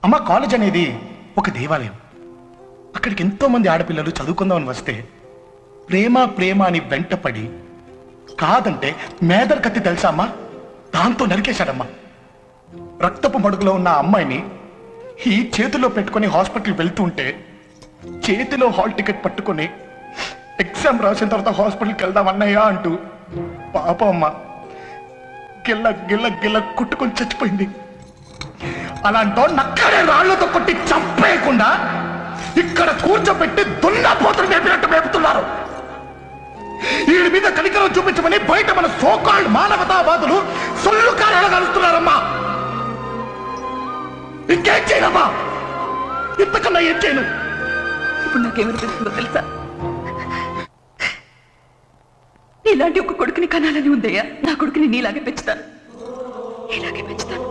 అమ్మ కాలేజ్ అనేది ఒక దేవాలయం. అక్కడికి ఎంతో మంది ఆడపిల్లలు చదువుకుందామని వస్తే ప్రేమ ప్రేమ అని వెంటపడి కాదంటే మేదర్ కత్తి తెలుసా అమ్మా, దాంతో నరికేశాడమ్మా. రక్తపు మడుగులో ఉన్న అమ్మాయిని ఈ చేతిలో పెట్టుకుని హాస్పిటల్ వెళ్తూ ఉంటే చేతిలో హాల్ టికెట్ పట్టుకుని ఎగ్జామ్ రాసిన తర్వాత హాస్పిటల్కి వెళ్దాం అన్నయ్యా అంటూ పాపం అమ్మ గిల్ల గిల్ల గిల్ల కుట్టుకొని చచ్చిపోయింది. అలాంటో నక్కడే రాళ్లతో కొట్టి చంపేయకుండా ఇక్కడ కూర్చోబెట్టి దున్నపోతలు మేపినట్టు మేపుతున్నారు. వీడి మీద కనికరం చూపించమని బయట మన సోకాల్డ్ మానవతావాదులు సొల్లు కార్యాలు కలుస్తున్నారమ్మా. ఇంకేం చేయనమ్మా, ఇంతకన్నా ఏం చేయను. ఇప్పుడు నాకేమనిపిస్తుందో తెలుసా, ఇలాంటి ఒక కొడుకుని కనాలని ఉందయ్యా. నా కొడుకుని నీలాగే పెంచుతాను, ఇలాగే పెంచుతాను.